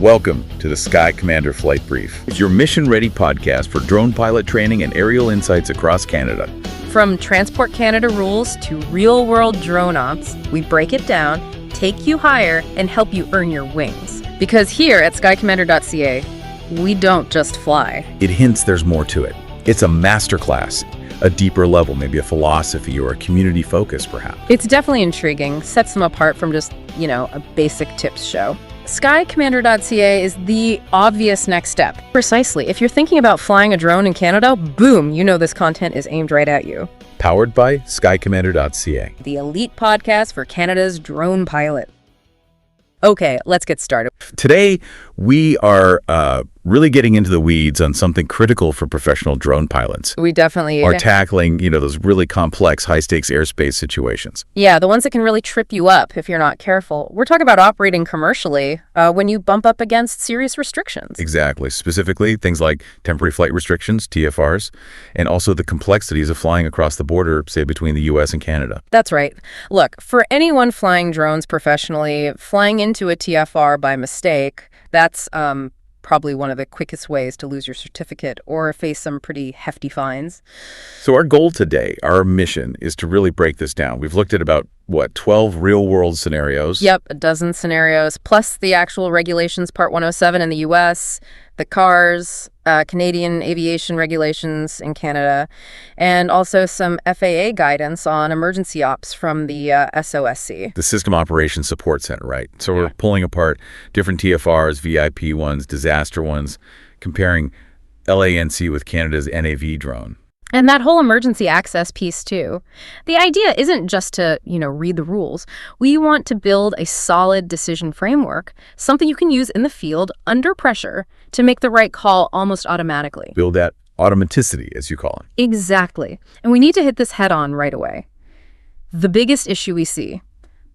Welcome to the Sky Commander Flight Brief. It's your mission-ready podcast for drone pilot training and aerial insights across Canada. From Transport Canada rules to real-world drone ops, we break it down, take you higher, and help you earn your wings. Because here at skycommander.ca, we don't just fly. It hints there's more to it. It's a masterclass, a deeper level, maybe a philosophy or a community focus, perhaps. It's definitely intriguing, sets them apart from just, a basic tips show. Skycommander.ca is the obvious next step. Precisely. If you're thinking about flying a drone in Canada, boom, this content is aimed right at you. Powered by skycommander.ca. The elite podcast for Canada's drone pilot. Okay, let's get started. Today, we are really getting into the weeds on something critical for professional drone pilots. We definitely are tackling, those really complex, high-stakes airspace situations. Yeah, the ones that can really trip you up if you're not careful. We're talking about operating commercially when you bump up against serious restrictions. Exactly. Specifically, things like temporary flight restrictions, TFRs, and also the complexities of flying across the border, say, between the U.S. and Canada. That's right. Look, for anyone flying drones professionally, flying into a TFR by mistake, that's probably one of the quickest ways to lose your certificate or face some pretty hefty fines. So our goal today, our mission, is to really break this down. We've looked at about, 12 real-world scenarios? Yep, a dozen scenarios, plus the actual regulations, Part 107 in the U.S., the CARS, Canadian aviation regulations in Canada, and also some FAA guidance on emergency ops from the SOSC. The System Operations Support Center, right? So we're pulling apart different TFRs, VIP ones, disaster ones, comparing LANC with Canada's NAV drone. And that whole emergency access piece, too. The idea isn't just to, read the rules. We want to build a solid decision framework, something you can use in the field under pressure to make the right call almost automatically. Build that automaticity, as you call it. Exactly. And we need to hit this head on right away. The biggest issue we see,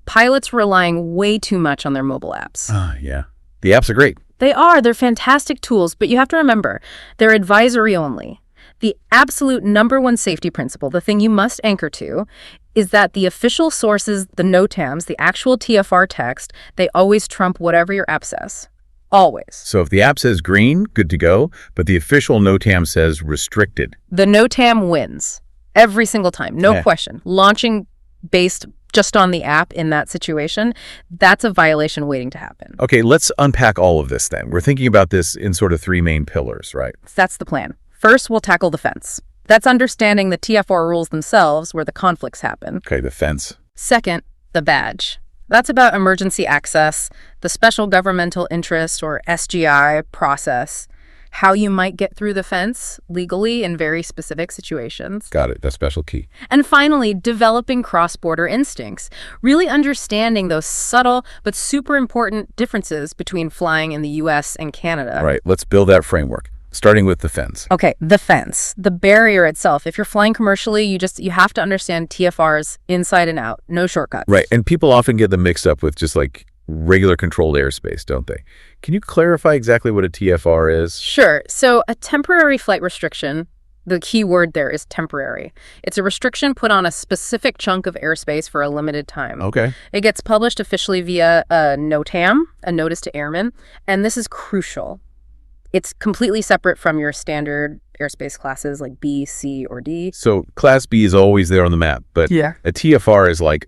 pilots relying way too much on their mobile apps. Yeah. The apps are great. They are. They're fantastic tools, but you have to remember, they're advisory only. The absolute number one safety principle, the thing you must anchor to, is that the official sources, the NOTAMs, the actual TFR text, they always trump whatever your app says. Always. So if the app says green, good to go, but the official NOTAM says restricted. The NOTAM wins. Every single time. No question. Launching based just on the app in that situation, that's a violation waiting to happen. Okay, let's unpack all of this then. We're thinking about this in sort of three main pillars, right? That's the plan. First, we'll tackle the fence. That's understanding the TFR rules themselves where the conflicts happen. Okay, the fence. Second, the badge. That's about emergency access, the special governmental interest or SGI process, how you might get through the fence legally in very specific situations. Got it. That's special key. And finally, developing cross-border instincts, really understanding those subtle but super important differences between flying in the U.S. and Canada. All right, let's build that framework. Starting with the fence. Okay, the fence, the barrier itself. If you're flying commercially, you have to understand TFRs inside and out, no shortcuts. Right, and people often get them mixed up with just like regular controlled airspace, don't they? Can you clarify exactly what a TFR is? Sure. So a temporary flight restriction, the key word there is temporary. It's a restriction put on a specific chunk of airspace for a limited time. Okay. It gets published officially via a NOTAM, a notice to airmen, and this is crucial. It's completely separate from your standard airspace classes like B, C, or D. So Class B is always there on the map, but a TFR is like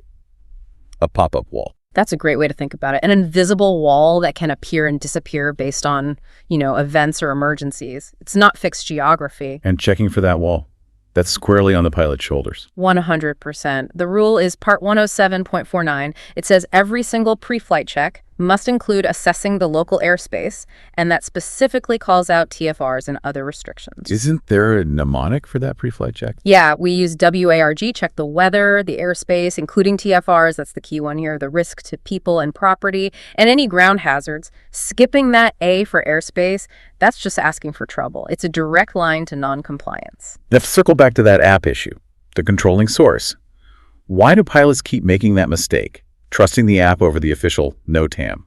a pop-up wall. That's a great way to think about it. An invisible wall that can appear and disappear based on, events or emergencies. It's not fixed geography. And checking for that wall. That's squarely on the pilot's shoulders. 100%. The rule is Part 107.49. It says every single pre-flight check must include assessing the local airspace, and that specifically calls out TFRs and other restrictions. Isn't there a mnemonic for that pre-flight check? Yeah, we use WARG, check the weather, the airspace, including TFRs, that's the key one here, the risk to people and property, and any ground hazards. Skipping that A for airspace, that's just asking for trouble. It's a direct line to non-compliance. Let's circle back to that app issue, the controlling source. Why do pilots keep making that mistake? Trusting the app over the official NOTAM.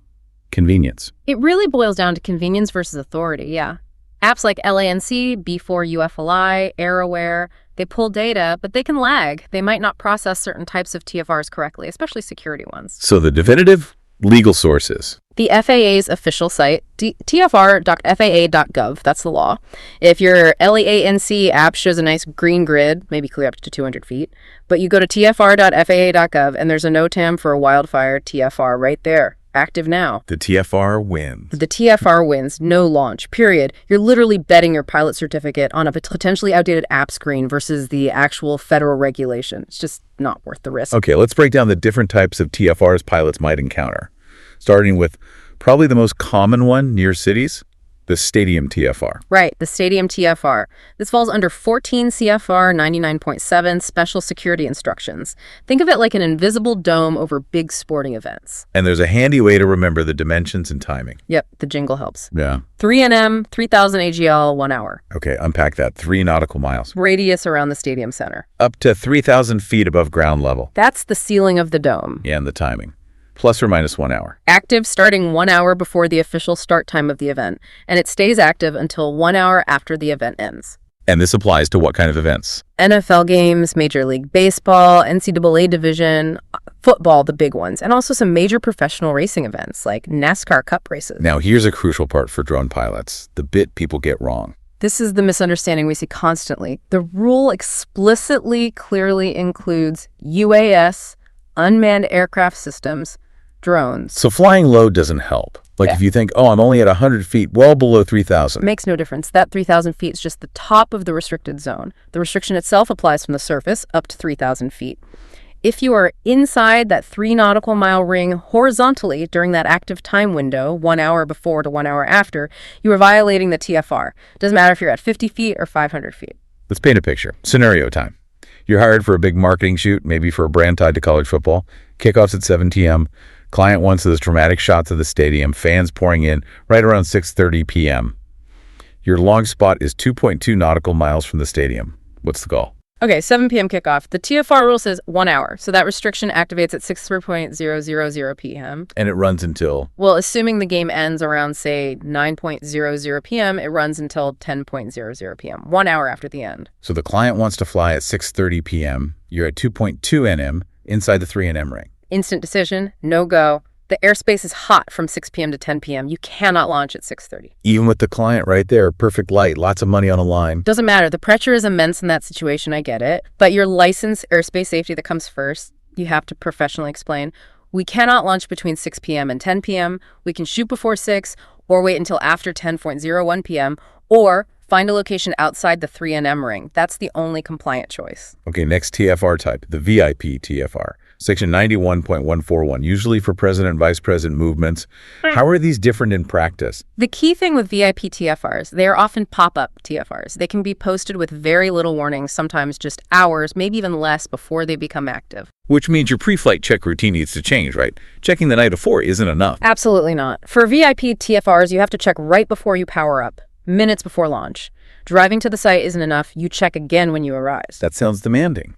Convenience. It really boils down to convenience versus authority, yeah. Apps like LANC, B4UFLI, AirAware, they pull data, but they can lag. They might not process certain types of TFRs correctly, especially security ones. So the definitive legal sources. The FAA's official site, tfr.faa.gov, that's the law. If your LAANC app shows a nice green grid, maybe clear up to 200 feet, but you go to tfr.faa.gov and there's a NOTAM for a wildfire TFR right there. Active now. The TFR wins. The TFR wins. No launch. Period. You're literally betting your pilot certificate on a potentially outdated app screen versus the actual federal regulation. It's just not worth the risk. Okay, let's break down the different types of TFRs pilots might encounter. Starting with probably the most common one near cities, the stadium TFR. Right, the stadium TFR. This falls under 14 CFR 99.7 special security instructions. Think of it like an invisible dome over big sporting events. And there's a handy way to remember the dimensions and timing. Yep, the jingle helps. Yeah. 3 NM, 3,000 AGL, 1 hour. Okay, unpack that. 3 nautical miles. Radius around the stadium center. Up to 3,000 feet above ground level. That's the ceiling of the dome. Yeah, and the timing. Plus or minus 1 hour. Active starting 1 hour before the official start time of the event, and it stays active until 1 hour after the event ends. And this applies to what kind of events? NFL games, Major League Baseball, NCAA division, football, the big ones, and also some major professional racing events like NASCAR Cup races. Now, here's a crucial part for drone pilots, the bit people get wrong. This is the misunderstanding we see constantly. The rule explicitly, clearly includes UAS, unmanned aircraft systems, drones. So flying low doesn't help. Like if you think, oh, I'm only at 100 feet, well below 3,000. Makes no difference. That 3,000 feet is just the top of the restricted zone. The restriction itself applies from the surface up to 3,000 feet. If you are inside that 3 nautical mile ring horizontally during that active time window, 1 hour before to 1 hour after, you are violating the TFR. Doesn't matter if you're at 50 feet or 500 feet. Let's paint a picture. Scenario time. You're hired for a big marketing shoot, maybe for a brand tied to college football. Kickoff's at 7 p.m. Client wants those dramatic shots of the stadium, fans pouring in right around 6:30 p.m. Your launch spot is 2.2 nautical miles from the stadium. What's the goal? Okay, 7 p.m. kickoff. The TFR rule says 1 hour, so that restriction activates at 6:00 p.m. And it runs until? Well, assuming the game ends around, say, 9:00 p.m., it runs until 10:00 p.m., 1 hour after the end. So the client wants to fly at 6:30 p.m. You're at 2.2 nm inside the 3 nm ring. Instant decision, no go. The airspace is hot from 6 p.m. to 10 p.m. You cannot launch at 6:30. Even with the client right there, perfect light, lots of money on the line. Doesn't matter. The pressure is immense in that situation. I get it. But your license, airspace safety that comes first, you have to professionally explain. We cannot launch between 6 p.m. and 10 p.m. We can shoot before 6 or wait until after 10:01 p.m. or find a location outside the 3 nm ring. That's the only compliant choice. Okay, next TFR type, the VIP TFR. Section 91.141, usually for president and vice president movements. How are these different in practice? The key thing with VIP TFRs, they are often pop-up TFRs. They can be posted with very little warning, sometimes just hours, maybe even less before they become active. Which means your pre-flight check routine needs to change, right? Checking the night before isn't enough. Absolutely not. For VIP TFRs, you have to check right before you power up, minutes before launch. Driving to the site isn't enough. You check again when you arrive. That sounds demanding.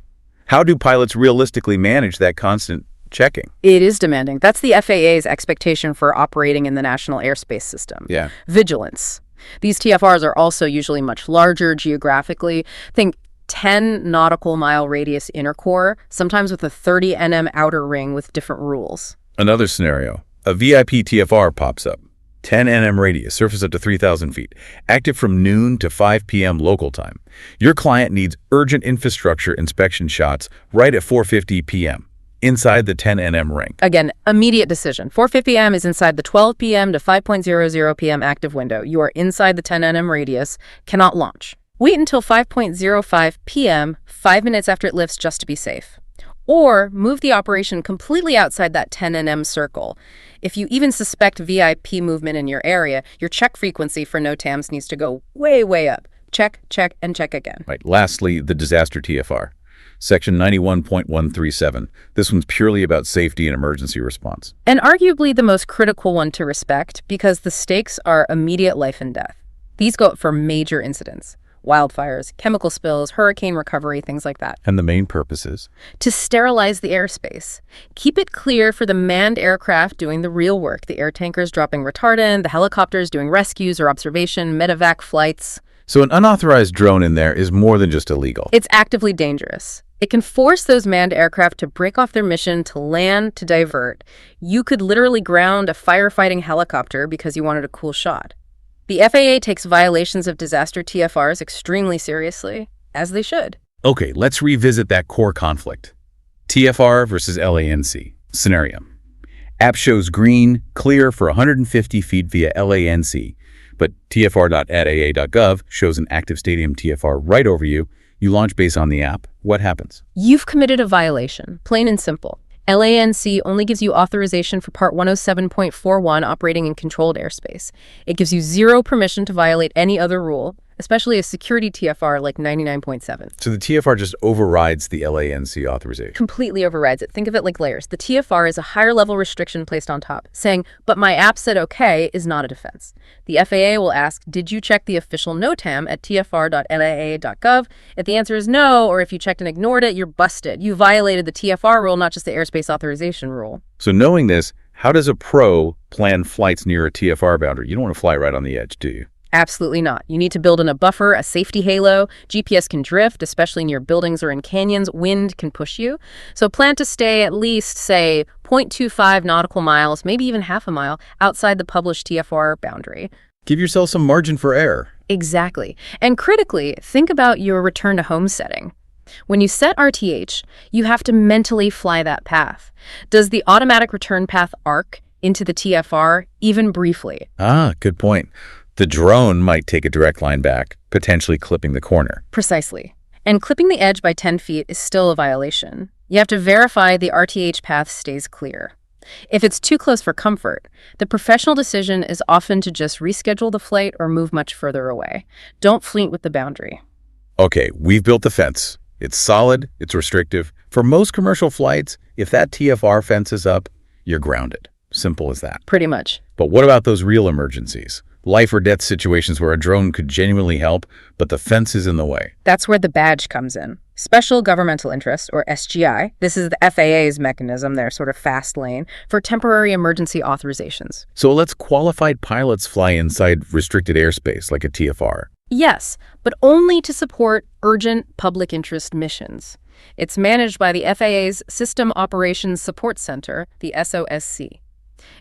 How do pilots realistically manage that constant checking? It is demanding. That's the FAA's expectation for operating in the national airspace system. Yeah. Vigilance. These TFRs are also usually much larger geographically. Think 10 nautical mile radius inner core, sometimes with a 30 nm outer ring with different rules. Another scenario. A VIP TFR pops up. 10 nm radius, surface up to 3,000 feet. Active from noon to 5 p.m. local time. Your client needs urgent infrastructure inspection shots right at 4:50 p.m. inside the 10 nm ring. Again, immediate decision. 4:50 p.m. is inside the 12 p.m. to 5:00 p.m. active window. You are inside the 10 nm radius, cannot launch. Wait until 5:05 p.m., 5 minutes after it lifts just to be safe. Or move the operation completely outside that 10 nm circle. If you even suspect VIP movement in your area, your check frequency for NOTAMs needs to go way, way up. Check, check, and check again. Right. Lastly, the disaster TFR. Section 91.137. This one's purely about safety and emergency response. And arguably the most critical one to respect because the stakes are immediate life and death. These go up for major incidents. Wildfires, chemical spills, hurricane recovery, things like that. And the main purpose is? To sterilize the airspace. Keep it clear for the manned aircraft doing the real work, the air tankers dropping retardant, the helicopters doing rescues or observation, medevac flights. So an unauthorized drone in there is more than just illegal. It's actively dangerous. It can force those manned aircraft to break off their mission, to land, to divert. You could literally ground a firefighting helicopter because you wanted a cool shot. The FAA takes violations of disaster TFRs extremely seriously, as they should. Okay, let's revisit that core conflict. TFR versus LANC. Scenario. App shows green, clear for 150 feet via LANC, but TFR.aa.gov shows an active stadium TFR right over you. You launch based on the app. What happens? You've committed a violation, plain and simple. LANC only gives you authorization for Part 107.41 operating in controlled airspace. It gives you zero permission to violate any other rule, especially a security TFR like 99.7. So the TFR just overrides the LANC authorization. Completely overrides it. Think of it like layers. The TFR is a higher level restriction placed on top. Saying, but my app said okay, is not a defense. The FAA will ask, did you check the official NOTAM at tfr.naa.gov? If the answer is no, or if you checked and ignored it, you're busted. You violated the TFR rule, not just the airspace authorization rule. So knowing this, how does a pro plan flights near a TFR boundary? You don't want to fly right on the edge, do you? Absolutely not. You need to build in a buffer, a safety halo. GPS can drift, especially near buildings or in canyons. Wind can push you. So plan to stay at least, say, 0.25 nautical miles, maybe even half a mile, outside the published TFR boundary. Give yourself some margin for error. Exactly. And critically, think about your return to home setting. When you set RTH, you have to mentally fly that path. Does the automatic return path arc into the TFR, even briefly? Ah, good point. The drone might take a direct line back, potentially clipping the corner. Precisely. And clipping the edge by 10 feet is still a violation. You have to verify the RTH path stays clear. If it's too close for comfort, the professional decision is often to just reschedule the flight or move much further away. Don't fleet with the boundary. Okay, we've built the fence. It's solid, it's restrictive. For most commercial flights, if that TFR fence is up, you're grounded. Simple as that. Pretty much. But what about those real emergencies? Life or death situations where a drone could genuinely help, but the fence is in the way. That's where the badge comes in. Special Governmental Interest, or SGI. This is the FAA's mechanism, their sort of fast lane, for temporary emergency authorizations. So let's qualified pilots fly inside restricted airspace like a TFR. Yes, but only to support urgent public interest missions. It's managed by the FAA's System Operations Support Center, the SOSC.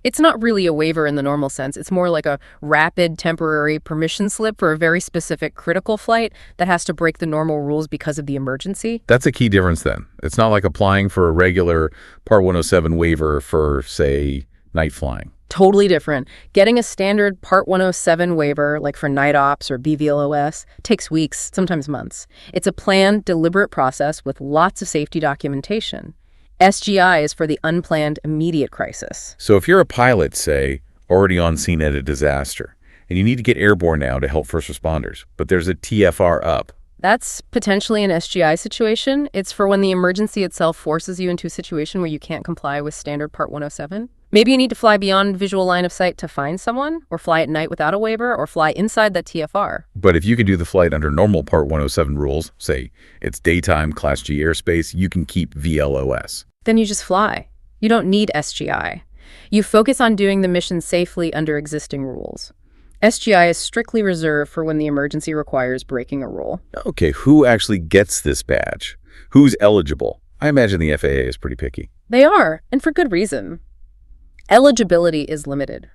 It's not really a waiver in the normal sense. It's more like a rapid temporary permission slip for a very specific critical flight that has to break the normal rules because of the emergency. That's a key difference then. It's not like applying for a regular Part 107 waiver for, say, night flying. Totally different. Getting a standard Part 107 waiver, like for night ops or BVLOS, takes weeks, sometimes months. It's a planned, deliberate process with lots of safety documentation. SGI is for the unplanned, immediate crisis. So if you're a pilot, say, already on scene at a disaster, and you need to get airborne now to help first responders, but there's a TFR up. That's potentially an SGI situation. It's for when the emergency itself forces you into a situation where you can't comply with standard Part 107. Maybe you need to fly beyond visual line of sight to find someone, or fly at night without a waiver, or fly inside that TFR. But if you can do the flight under normal Part 107 rules, say it's daytime Class G airspace, you can keep VLOS. Then you just fly. You don't need SGI. You focus on doing the mission safely under existing rules. SGI is strictly reserved for when the emergency requires breaking a rule. Okay, who actually gets this badge? Who's eligible? I imagine the FAA is pretty picky. They are, and for good reason. Eligibility is limited.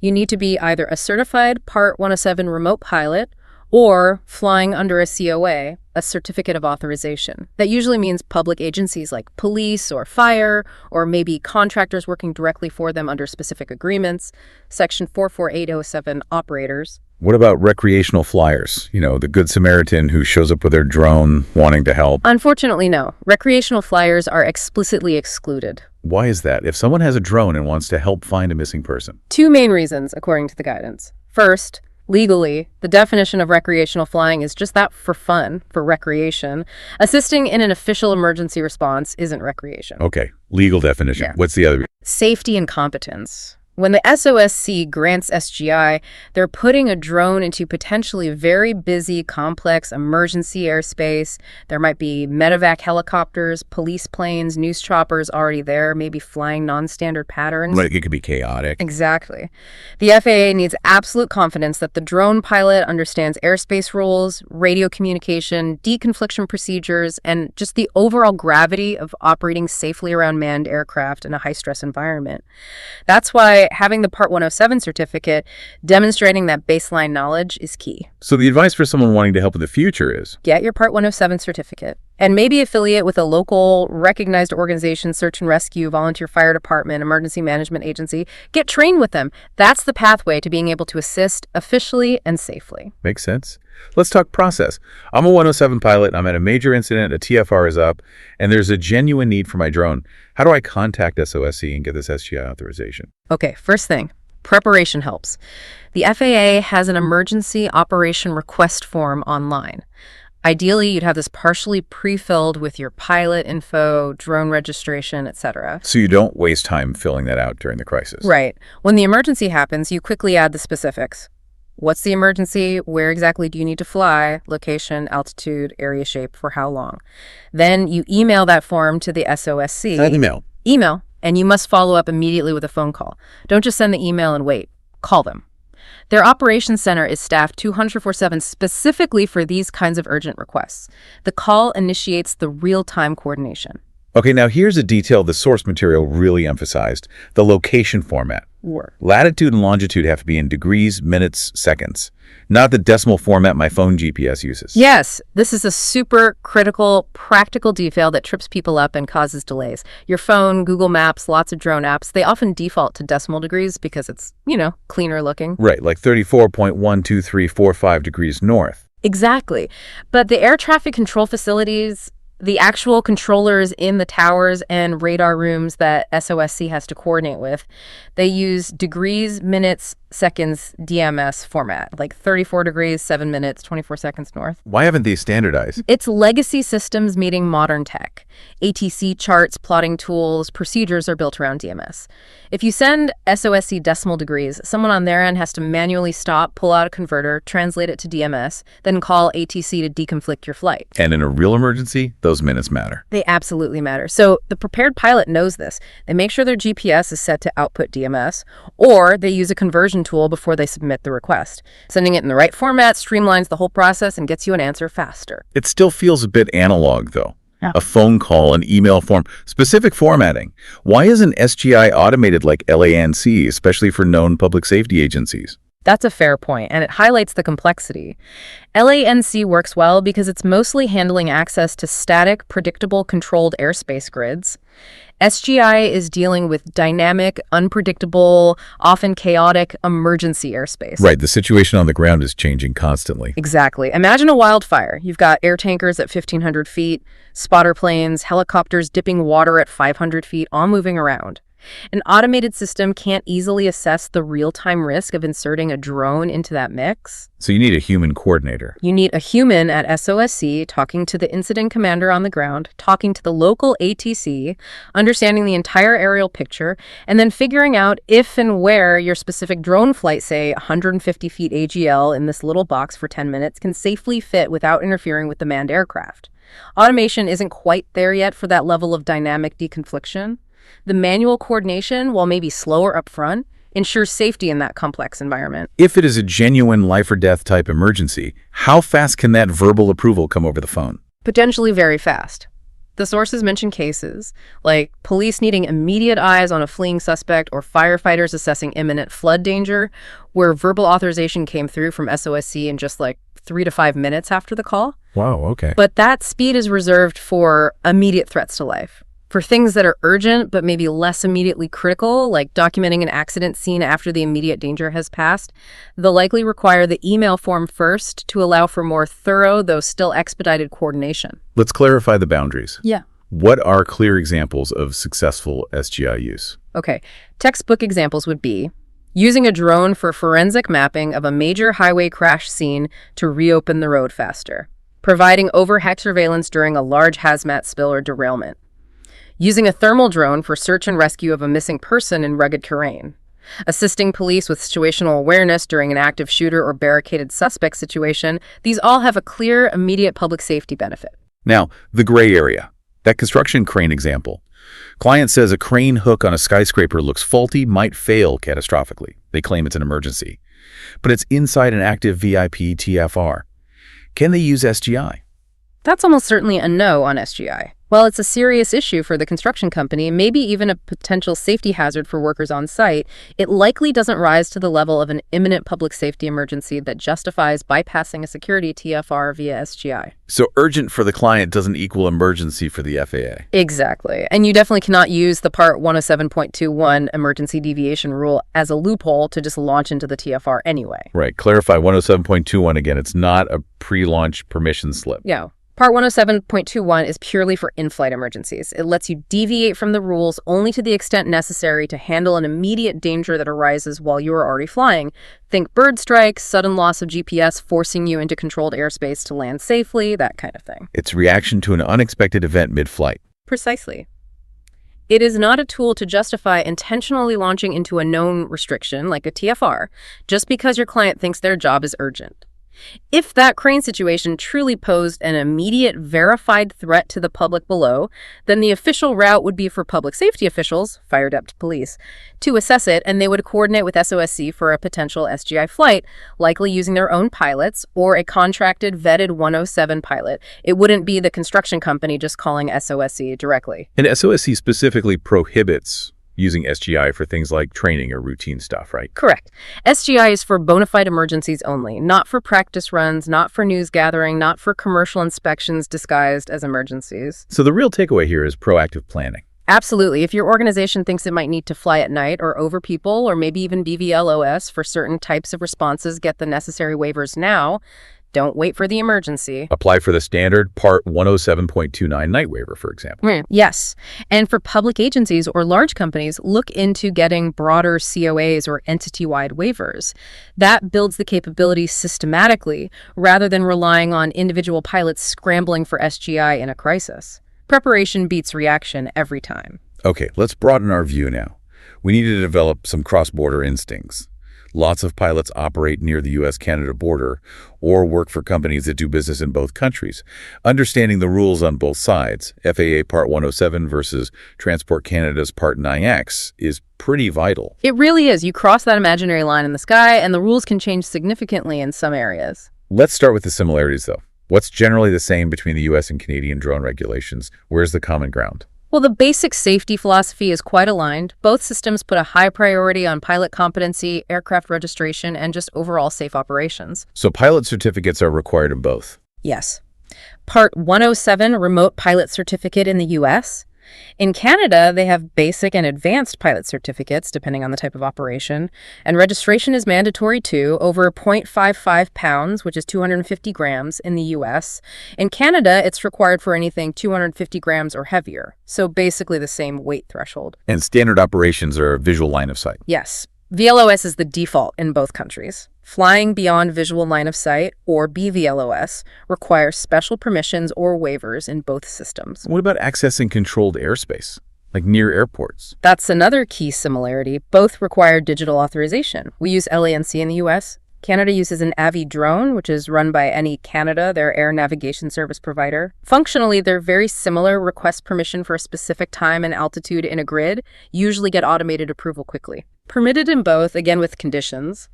You need to be either a certified Part 107 remote pilot or flying under a COA, a certificate of authorization. That usually means public agencies like police or fire, or maybe contractors working directly for them under specific agreements, Section 44807 operators. What about recreational flyers? You know, the Good Samaritan who shows up with their drone wanting to help. Unfortunately, no. Recreational flyers are explicitly excluded. Why is that? If someone has a drone and wants to help find a missing person. Two main reasons, according to the guidance. First, legally, the definition of recreational flying is just that, for fun, for recreation. Assisting in an official emergency response isn't recreation. Okay, legal definition. Yeah. What's the other? Safety and competence. When the SOSC grants SGI, they're putting a drone into potentially very busy, complex emergency airspace. There might be medevac helicopters, police planes, news choppers already there, maybe flying non-standard patterns. Like it could be chaotic. Exactly. The FAA needs absolute confidence that the drone pilot understands airspace rules, radio communication, deconfliction procedures, and just the overall gravity of operating safely around manned aircraft in a high-stress environment. That's why having the Part 107 certificate demonstrating that baseline knowledge is key. So the advice for someone wanting to help in the future is? Get your Part 107 certificate and maybe affiliate with a local recognized organization, search and rescue, volunteer fire department, emergency management agency. Get trained with them. That's the pathway to being able to assist officially and safely. Makes sense. Let's talk process. I'm a 107 pilot. I'm at a major incident. A TFR is up, and there's a genuine need for my drone. How do I contact SOSC and get this SGI authorization? Okay, first thing, preparation helps. The FAA has an emergency operation request form online. Ideally, you'd have this partially pre-filled with your pilot info, drone registration, etc. So you don't waste time filling that out during the crisis. Right. When the emergency happens, you quickly add the specifics. What's the emergency? Where exactly do you need to fly? Location, altitude, area shape, for how long? Then you email that form to the SOSC. Email, and you must follow up immediately with a phone call. Don't just send the email and wait. Call them. Their operations center is staffed 24/7 specifically for these kinds of urgent requests. The call initiates the real-time coordination. Okay, now here's a detail the source material really emphasized, the location format. Work. Latitude and longitude have to be in degrees, minutes, seconds, not the decimal format my phone GPS uses. Yes, this is a super critical, practical detail that trips people up and causes delays. Your phone, Google Maps, lots of drone apps, they often default to decimal degrees because it's, cleaner looking. Right, like 34.12345 degrees north. Exactly. But the air traffic control facilities, the actual controllers in the towers and radar rooms that SOSC has to coordinate with, they use degrees, minutes, seconds, DMS format, like 34 degrees, 7 minutes, 24 seconds north. Why haven't they standardized? It's legacy systems meeting modern tech. ATC charts, plotting tools, procedures are built around DMS. If you send SOSC decimal degrees, someone on their end has to manually stop, pull out a converter, translate it to DMS, then call ATC to deconflict your flight. And in a real emergency, those minutes matter. They absolutely matter. So the prepared pilot knows this. They make sure their GPS is set to output DMS, or they use a conversion tool before they submit the request. Sending it in the right format streamlines the whole process and gets you an answer faster. It still feels a bit analog, though. Yeah. A phone call, an email form, specific formatting. Why isn't SGI automated like LANC, especially for known public safety agencies? That's a fair point, and it highlights the complexity. LANC works well because it's mostly handling access to static, predictable, controlled airspace grids. SGI is dealing with dynamic, unpredictable, often chaotic emergency airspace. Right, the situation on the ground is changing constantly. Exactly. Imagine a wildfire. You've got air tankers at 1,500 feet, spotter planes, helicopters dipping water at 500 feet, all moving around. An automated system can't easily assess the real-time risk of inserting a drone into that mix. So you need a human coordinator. You need a human at SOSC talking to the incident commander on the ground, talking to the local ATC, understanding the entire aerial picture, and then figuring out if and where your specific drone flight, say 150 feet AGL in this little box for 10 minutes, can safely fit without interfering with the manned aircraft. Automation isn't quite there yet for that level of dynamic deconfliction. The manual coordination, while maybe slower up front, ensures safety in that complex environment. If it is a genuine life or death type emergency, how fast can that verbal approval come over the phone? Potentially very fast. The sources mention cases like police needing immediate eyes on a fleeing suspect or firefighters assessing imminent flood danger, where verbal authorization came through from SOSC in just like 3 to 5 minutes after the call. Wow, okay. But that speed is reserved for immediate threats to life. For things that are urgent but maybe less immediately critical, like documenting an accident scene after the immediate danger has passed, they'll likely require the email form first to allow for more thorough, though still expedited coordination. Let's clarify the boundaries. Yeah. What are clear examples of successful SGI use? Okay. Textbook examples would be using a drone for forensic mapping of a major highway crash scene to reopen the road faster, providing overhead surveillance during a large hazmat spill or derailment, using a thermal drone for search and rescue of a missing person in rugged terrain, Assisting police with situational awareness during an active shooter or barricaded suspect situation, these all have a clear, immediate public safety benefit. Now, the gray area. That construction crane example. Client says a crane hook on a skyscraper looks faulty, might fail catastrophically. They claim it's an emergency. But it's inside an active VIP TFR. Can they use SGI? That's almost certainly a no on SGI. While it's a serious issue for the construction company, maybe even a potential safety hazard for workers on site, it likely doesn't rise to the level of an imminent public safety emergency that justifies bypassing a security TFR via SGI. So urgent for the client doesn't equal emergency for the FAA. Exactly. And you definitely cannot use the Part 107.21 emergency deviation rule as a loophole to just launch into the TFR anyway. Right. Clarify 107.21 again. It's not a pre-launch permission slip. Yeah. Part 107.21 is purely for in-flight emergencies. It lets you deviate from the rules only to the extent necessary to handle an immediate danger that arises while you are already flying. Think bird strikes, sudden loss of GPS forcing you into controlled airspace to land safely, that kind of thing. It's reaction to an unexpected event mid-flight. Precisely. It is not a tool to justify intentionally launching into a known restriction, like a TFR, just because your client thinks their job is urgent. If that crane situation truly posed an immediate, verified threat to the public below, then the official route would be for public safety officials, fired up to police, to assess it, and they would coordinate with SOSC for a potential SGI flight, likely using their own pilots or a contracted, vetted 107 pilot. It wouldn't be the construction company just calling SOSC directly. And SOSC specifically prohibits using SGI for things like training or routine stuff, right? Correct. SGI is for bona fide emergencies only, not for practice runs, not for news gathering, not for commercial inspections disguised as emergencies. So the real takeaway here is proactive planning. Absolutely. If your organization thinks it might need to fly at night or over people or maybe even BVLOS for certain types of responses, get the necessary waivers now. Don't wait for the emergency. Apply for the standard Part 107.29 night waiver, for example. Yes. And for public agencies or large companies, look into getting broader COAs or entity-wide waivers. That builds the capability systematically rather than relying on individual pilots scrambling for SGI in a crisis. Preparation beats reaction every time. Okay, let's broaden our view now. We need to develop some cross-border instincts. Lots of pilots operate near the U.S.-Canada border or work for companies that do business in both countries. Understanding the rules on both sides, FAA Part 107 versus Transport Canada's Part 9X, is pretty vital. It really is. You cross that imaginary line in the sky, and the rules can change significantly in some areas. Let's start with the similarities, though. What's generally the same between the U.S. and Canadian drone regulations? Where's the common ground? Well, the basic safety philosophy is quite aligned. Both systems put a high priority on pilot competency, aircraft registration, and just overall safe operations. So pilot certificates are required in both? Yes. Part 107 Remote Pilot Certificate in the U.S. In Canada, they have basic and advanced pilot certificates, depending on the type of operation, and registration is mandatory too, over 0.55 pounds, which is 250 grams in the U.S. In Canada, it's required for anything 250 grams or heavier, so basically the same weight threshold. And standard operations are visual line of sight? Yes. VLOS is the default in both countries. Flying beyond visual line of sight, or BVLOS, requires special permissions or waivers in both systems. What about accessing controlled airspace, like near airports? That's another key similarity. Both require digital authorization. We use LANC in the U.S. Canada uses an AVI drone, which is run by NE Canada, their air navigation service provider. Functionally, they're very similar. Request permission for a specific time and altitude in a grid, usually get automated approval quickly. Permitted in both, again with conditions.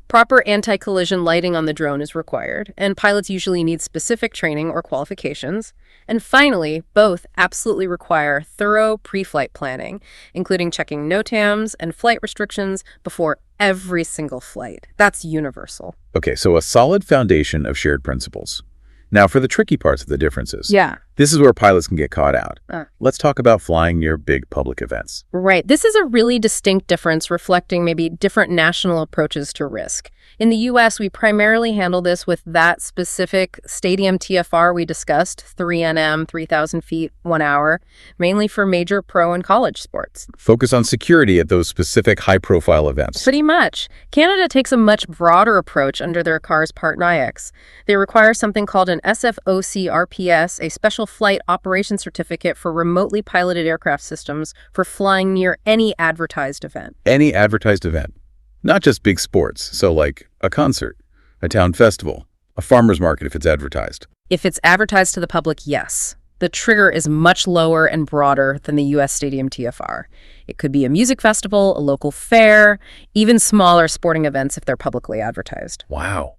Proper anti-collision lighting on the drone is required, and pilots usually need specific training or qualifications. And finally, both absolutely require thorough pre-flight planning, including checking NOTAMs and flight restrictions before every single flight. That's universal. Okay, so a solid foundation of shared principles. Now, for the tricky parts of the differences. Yeah. This is where pilots can get caught out. Let's talk about flying near big public events. Right. This is a really distinct difference reflecting maybe different national approaches to risk. In the U.S., we primarily handle this with that specific stadium TFR we discussed, 3NM, 3,000 feet, 1 hour, mainly for major pro and college sports. Focus on security at those specific high-profile events. Pretty much. Canada takes a much broader approach under their CARS Part 9X. They require something called an SFOC RPS, a special flight operation certificate for remotely piloted aircraft systems for flying near any advertised event. Any advertised event, not just big sports, so like a concert, a town festival, a farmer's market if it's advertised. If it's advertised to the public, yes. The trigger is much lower and broader than the U.S. Stadium TFR. It could be a music festival, a local fair, even smaller sporting events if they're publicly advertised. Wow.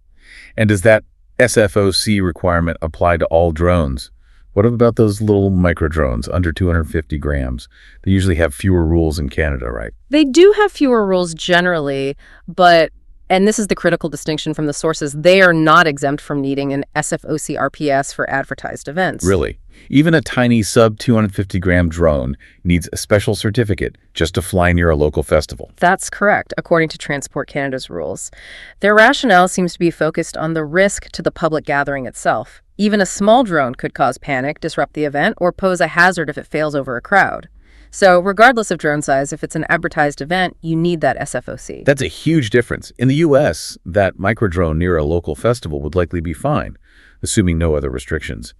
And does that SFOC requirement apply to all drones? What about those little micro drones under 250 grams? They usually have fewer rules in Canada, right? They do have fewer rules generally, but, and this is the critical distinction from the sources, they are not exempt from needing an SFOC RPS for advertised events. Really? Even a tiny sub-250-gram drone needs a special certificate just to fly near a local festival. That's correct, according to Transport Canada's rules. Their rationale seems to be focused on the risk to the public gathering itself. Even a small drone could cause panic, disrupt the event, or pose a hazard if it fails over a crowd. So regardless of drone size, if it's an advertised event, you need that SFOC. That's a huge difference. In the U.S., that micro drone near a local festival would likely be fine, assuming no other restrictions.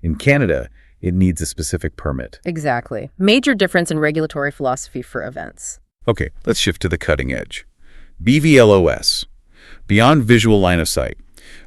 In Canada, it needs a specific permit. Exactly. Major difference in regulatory philosophy for events. Okay, let's shift to the cutting edge. BVLOS, beyond visual line of sight.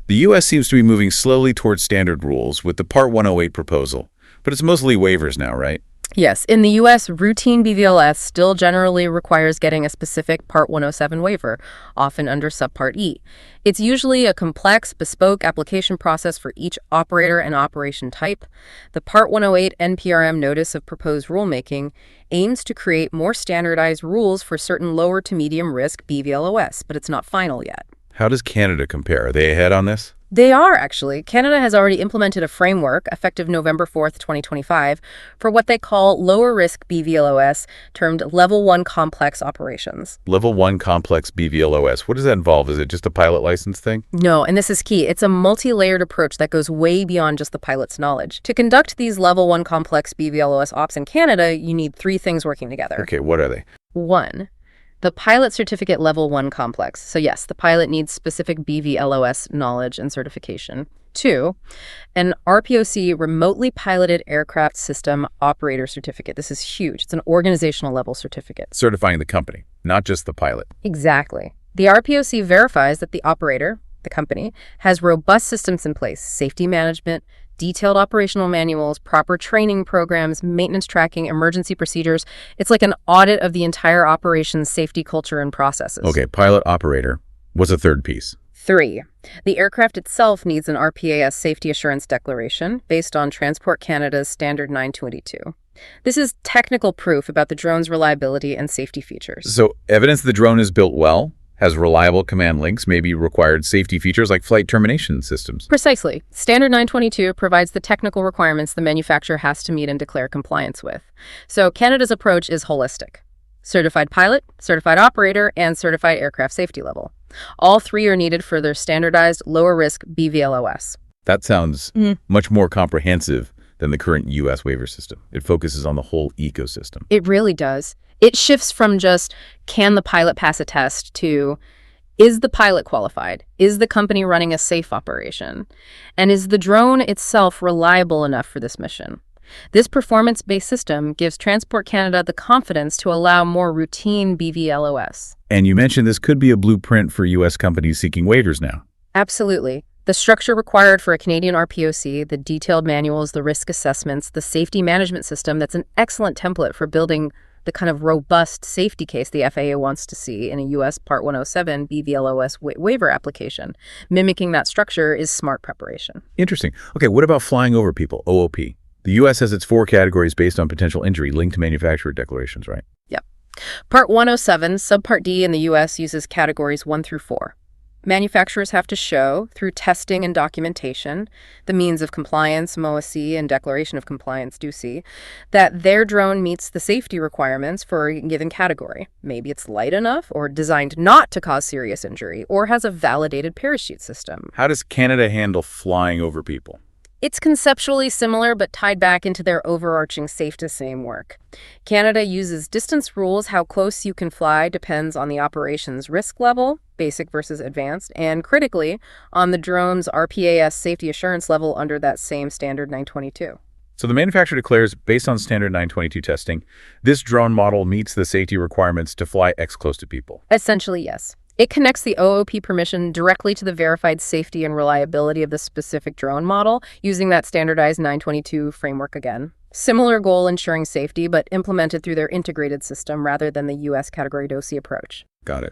The U.S. seems to be moving slowly towards standard rules with the Part 108 proposal, but it's mostly waivers now, right? Yes, in the U.S., routine BVLS still generally requires getting a specific Part 107 waiver, often under Subpart E. It's usually a complex, bespoke application process for each operator and operation type. The Part 108 NPRM Notice of Proposed Rulemaking aims to create more standardized rules for certain lower to medium risk BVLOS, but it's not final yet. How does Canada compare? Are they ahead on this? They are, actually. Canada has already implemented a framework, effective November 4th, 2025, for what they call lower-risk BVLOS, termed Level 1 complex operations. Level 1 complex BVLOS. What does that involve? Is it just a pilot license thing? No, and this is key. It's a multi-layered approach that goes way beyond just the pilot's knowledge. To conduct these Level 1 complex BVLOS ops in Canada, you need three things working together. Okay, what are they? 1. The pilot certificate level 1 complex. So yes, the pilot needs specific BVLOS knowledge and certification. 2, an RPOC remotely piloted aircraft system operator certificate. This is huge. It's an organizational level certificate. Certifying the company, not just the pilot. Exactly. The RPOC verifies that the operator, the company, has robust systems in place, safety management, detailed operational manuals, proper training programs, maintenance tracking, emergency procedures. It's like an audit of the entire operation's safety culture and processes. Okay, pilot operator. What's the third piece? 3, the aircraft itself needs an RPAS safety assurance declaration based on Transport Canada's Standard 922. This is technical proof about the drone's reliability and safety features. So evidence the drone is built well, has reliable command links, maybe required safety features like flight termination systems. Precisely. Standard 922 provides the technical requirements the manufacturer has to meet and declare compliance with. So Canada's approach is holistic. Certified pilot, certified operator, and certified aircraft safety level. All three are needed for their standardized lower-risk BVLOS. That sounds much more comprehensive than the current U.S. waiver system. It focuses on the whole ecosystem. It really does. It shifts from just, can the pilot pass a test, to, is the pilot qualified? Is the company running a safe operation? And is the drone itself reliable enough for this mission? This performance-based system gives Transport Canada the confidence to allow more routine BVLOS. And you mentioned this could be a blueprint for U.S. companies seeking waivers now. Absolutely. The structure required for a Canadian RPOC, the detailed manuals, the risk assessments, the safety management system, that's an excellent template for building the kind of robust safety case the FAA wants to see in a U.S. Part 107 BVLOS waiver application. Mimicking that structure is smart preparation. Interesting. Okay, what about flying over people, OOP? The U.S. has its 4 categories based on potential injury linked to manufacturer declarations, right? Yep. Part 107, Subpart D in the U.S. uses categories 1 through 4. Manufacturers have to show, through testing and documentation, the means of compliance, MOA-C, and Declaration of Compliance, DOC, that their drone meets the safety requirements for a given category. Maybe it's light enough, or designed not to cause serious injury, or has a validated parachute system. How does Canada handle flying over people? It's conceptually similar, but tied back into their overarching safety framework. Canada uses distance rules. How close you can fly depends on the operation's risk level, basic versus advanced, and critically, on the drone's RPAS safety assurance level under that same Standard 922. So the manufacturer declares, based on standard 922 testing, this drone model meets the safety requirements to fly X close to people. Essentially, yes. It connects the OOP permission directly to the verified safety and reliability of the specific drone model using that standardized 922 framework again. Similar goal ensuring safety, but implemented through their integrated system rather than the U.S. Category DOSI approach. Got it.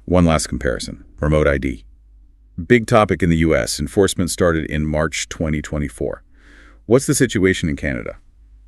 One last comparison, remote ID. Big topic in the U.S. Enforcement started in March 2024. What's the situation in Canada?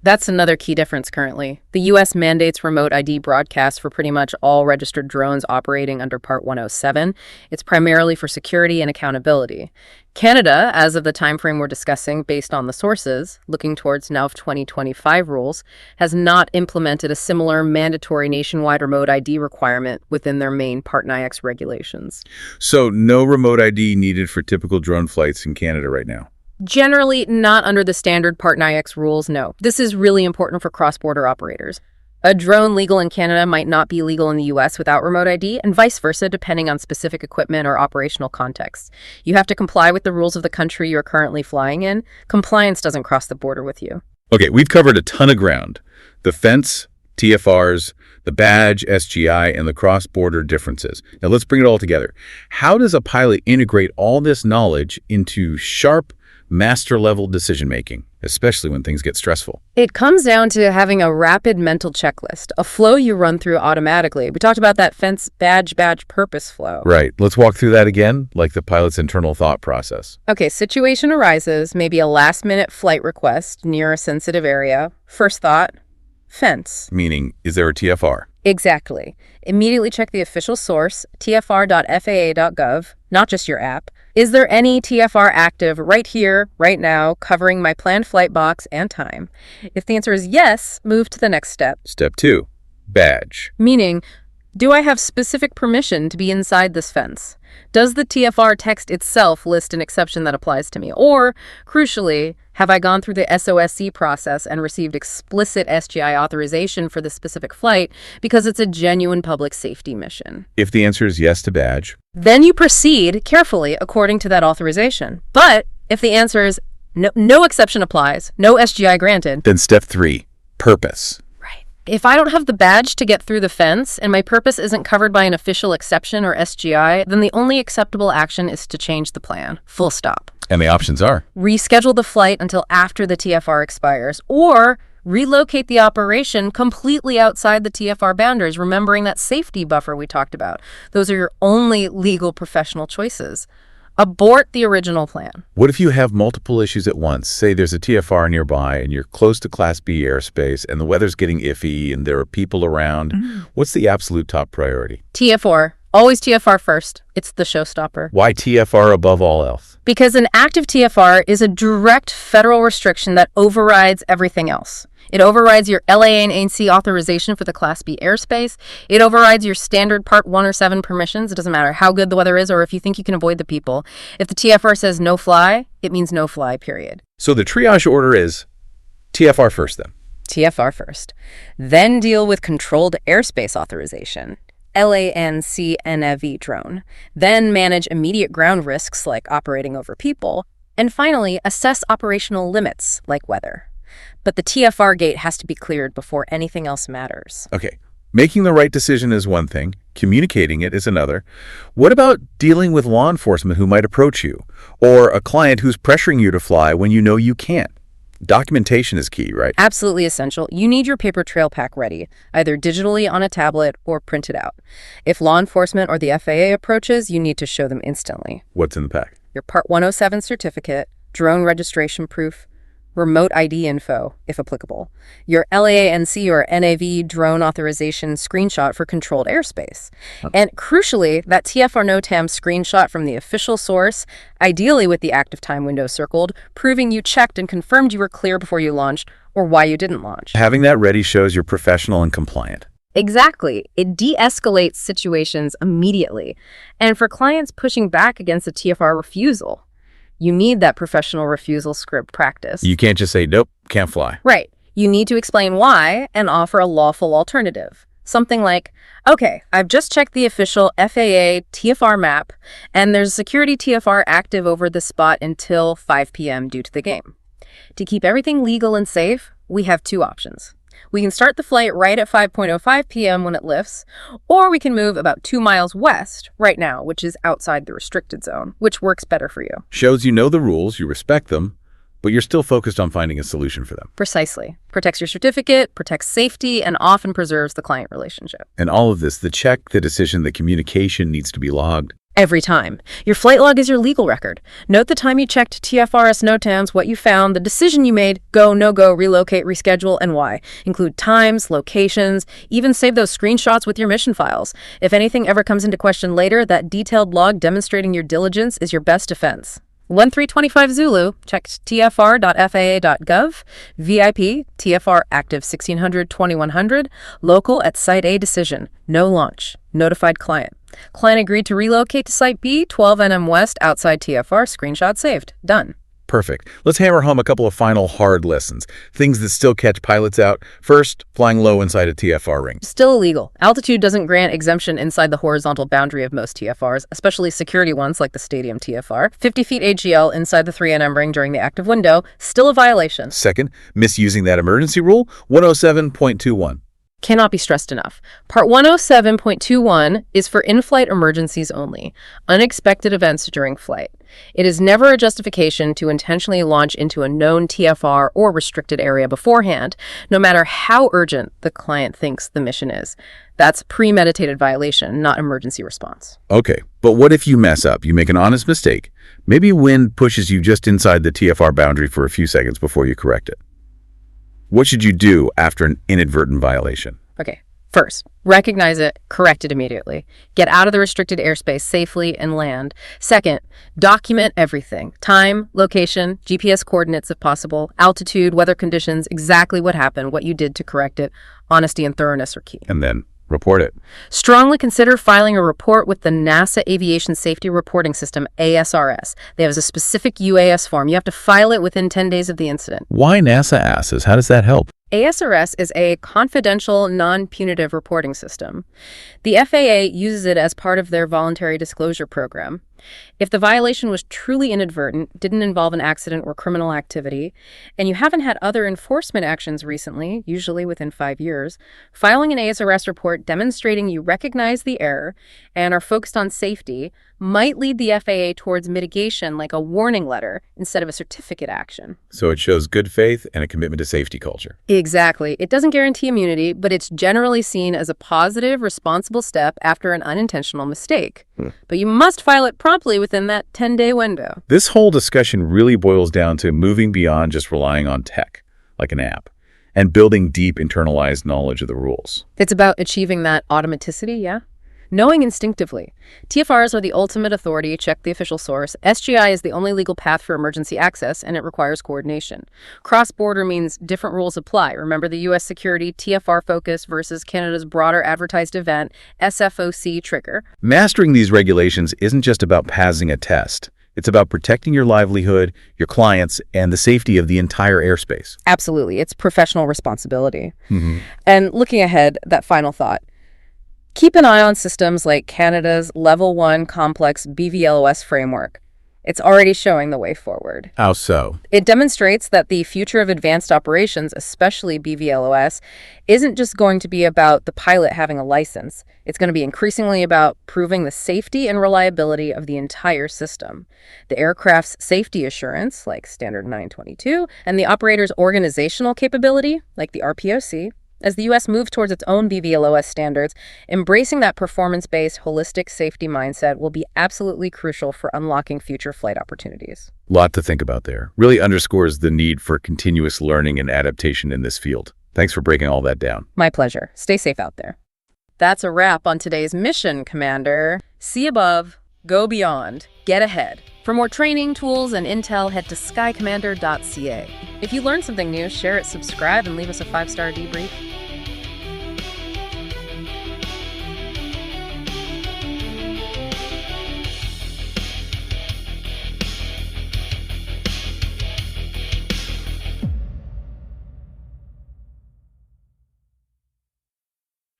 That's another key difference currently. The U.S. mandates remote ID broadcasts for pretty much all registered drones operating under Part 107. It's primarily for security and accountability. Canada, as of the timeframe we're discussing based on the sources, looking towards NOV 2025 rules, has not implemented a similar mandatory nationwide remote ID requirement within their main Part 9X regulations. So no remote ID needed for typical drone flights in Canada right now. Generally, not under the standard Part 9X rules, no. This is really important for cross-border operators. A drone legal in Canada might not be legal in the U.S. without remote ID, and vice versa, depending on specific equipment or operational context. You have to comply with the rules of the country you're currently flying in. Compliance doesn't cross the border with you. Okay, we've covered a ton of ground. The fence, TFRs, the badge, SGI, and the cross-border differences. Now let's bring it all together. How does a pilot integrate all this knowledge into sharp, master-level decision-making, especially when things get stressful? It comes down to having a rapid mental checklist, a flow you run through automatically. We talked about that fence, badge, purpose flow. Right. Let's walk through that again, like the pilot's internal thought process. Okay, situation arises, maybe a last-minute flight request near a sensitive area. First thought, fence. Meaning, is there a TFR? Exactly. Immediately check the official source, tfr.faa.gov, not just your app. Is there any TFR active right here, right now, covering my planned flight box and time? If the answer is yes, move to the next step. Step 2, badge. Meaning, do I have specific permission to be inside this fence? Does the TFR text itself list an exception that applies to me? Or, crucially, have I gone through the SOSC process and received explicit SGI authorization for the specific flight because it's a genuine public safety mission? If the answer is yes to badge, then you proceed carefully according to that authorization. But if the answer is no exception applies, no SGI granted, then step 3, purpose. if I don't have the badge to get through the fence and my purpose isn't covered by an official exception or SGI, then the only acceptable action is to change the plan. Full stop. And the options are? Reschedule the flight until after the TFR expires, or relocate the operation completely outside the TFR boundaries, remembering that safety buffer we talked about. Those are your only legal professional choices. Abort the original plan. What if you have multiple issues at once? Say there's a TFR nearby and you're close to Class B airspace and the weather's getting iffy and there are people around. What's the absolute top priority? TFR. Always TFR first. It's the showstopper. Why TFR above all else? Because an active TFR is a direct federal restriction that overrides everything else. It overrides your LAANC authorization for the Class B airspace. It overrides your standard Part 107 permissions. It doesn't matter how good the weather is or if you think you can avoid the people. If the TFR says no fly, it means no fly, period. So the triage order is TFR first then? TFR first. Then deal with controlled airspace authorization. LANC NAV drone. Then manage immediate ground risks like operating over people. And finally, assess operational limits like weather. But the TFR gate has to be cleared before anything else matters. Okay, making the right decision is one thing, communicating it is another. What about dealing with law enforcement who might approach you, or a client who's pressuring you to fly when you know you can't? Documentation is key, right? Absolutely essential. You need your paper trail pack ready, either digitally on a tablet or printed out. If law enforcement or the FAA approaches, you need to show them instantly. What's in the pack? Your Part 107 certificate, drone registration proof, remote ID info, if applicable, your LAANC or NAV drone authorization screenshot for controlled airspace, and crucially, that TFR NOTAM screenshot from the official source, ideally with the active time window circled, proving you checked and confirmed you were clear before you launched or why you didn't launch. Having that ready shows you're professional and compliant. Exactly. It de-escalates situations immediately. And for clients pushing back against a TFR refusal, you need that professional refusal script practice. You can't just say, nope, can't fly. Right. You need to explain why and offer a lawful alternative. Something like, okay, I've just checked the official FAA TFR map, and there's a security TFR active over the spot until 5 p.m. due to the game. To keep everything legal and safe, we have two options. We can start the flight right at 5:05 p.m. when it lifts, or we can move about 2 miles west right now, which is outside the restricted zone, which works better for you. Shows you know the rules, you respect them, but you're still focused on finding a solution for them. Precisely. Protects your certificate, protects safety, and often preserves the client relationship. And all of this, the check, the decision, the communication needs to be logged. Every time. Your flight log is your legal record. Note the time you checked TFRS NOTAMs, what you found, the decision you made, go, no-go, relocate, reschedule, and why. Include times, locations, even save those screenshots with your mission files. If anything ever comes into question later, that detailed log demonstrating your diligence is your best defense. 1325 Zulu, checked tfr.faa.gov, VIP, TFR active 1600-2100, local at Site A decision, no launch, notified client. Client agreed to relocate to Site B, 12 NM West, outside TFR, screenshot saved. Done. Perfect. Let's hammer home a couple of final hard lessons. Things that still catch pilots out. First, flying low inside a TFR ring. Still illegal. Altitude doesn't grant exemption inside the horizontal boundary of most TFRs, especially security ones like the Stadium TFR. 50 feet AGL inside the 3NM ring during the active window, still a violation. Second, misusing that emergency rule, 107.21. Cannot be stressed enough. Part 107.21 is for in-flight emergencies only, unexpected events during flight. It is never a justification to intentionally launch into a known TFR or restricted area beforehand, no matter how urgent the client thinks the mission is. That's premeditated violation, not emergency response. Okay, but what if you mess up? You make an honest mistake. Maybe wind pushes you just inside the TFR boundary for a few seconds before you correct it. What should you do after an inadvertent violation? Okay, first, recognize it, correct it immediately. Get out of the restricted airspace safely and land. Second, document everything. Time, location, GPS coordinates if possible, altitude, weather conditions, exactly what happened, what you did to correct it. Honesty and thoroughness are key. And then report it. Strongly consider filing a report with the NASA Aviation Safety Reporting System, ASRS. They have a specific UAS form. You have to file it within 10 days of the incident. Why NASA asks? How does that help? ASRS is a confidential, non-punitive reporting system. The FAA uses it as part of their voluntary disclosure program. If the violation was truly inadvertent, didn't involve an accident or criminal activity, and you haven't had other enforcement actions recently, usually within 5 years, filing an ASRS report demonstrating you recognize the error and are focused on safety might lead the FAA towards mitigation like a warning letter instead of a certificate action. So it shows good faith and a commitment to safety culture. Exactly. It doesn't guarantee immunity, but it's generally seen as a positive, responsible step after an unintentional mistake. But you must file it promptly within that 10-day window. This whole discussion really boils down to moving beyond just relying on tech, like an app, and building deep internalized knowledge of the rules. It's about achieving that automaticity, yeah? Knowing instinctively. TFRs are the ultimate authority, check the official source. SGI is the only legal path for emergency access, and it requires coordination. Cross-border means different rules apply. Remember the U.S. security TFR focus versus Canada's broader advertised event, SFOC trigger. Mastering these regulations isn't just about passing a test. It's about protecting your livelihood, your clients, and the safety of the entire airspace. Absolutely. It's professional responsibility. And looking ahead, that final thought. Keep an eye on systems like Canada's Level 1 Complex BVLOS framework. It's already showing the way forward. How so? It demonstrates that the future of advanced operations, especially BVLOS, isn't just going to be about the pilot having a license. It's going to be increasingly about proving the safety and reliability of the entire system. The aircraft's safety assurance, like Standard 922, and the operator's organizational capability, like the RPOC. As the U.S. moves towards its own BVLOS standards, embracing that performance-based, holistic safety mindset will be absolutely crucial for unlocking future flight opportunities. Lot to think about there. Really underscores the need for continuous learning and adaptation in this field. Thanks for breaking all that down. My pleasure. Stay safe out there. That's a wrap on today's mission, Commander. See above, go beyond, get ahead. For more training, tools, and intel, head to skycommander.ca. If you learned something new, share it, subscribe, and leave us a 5-star debrief.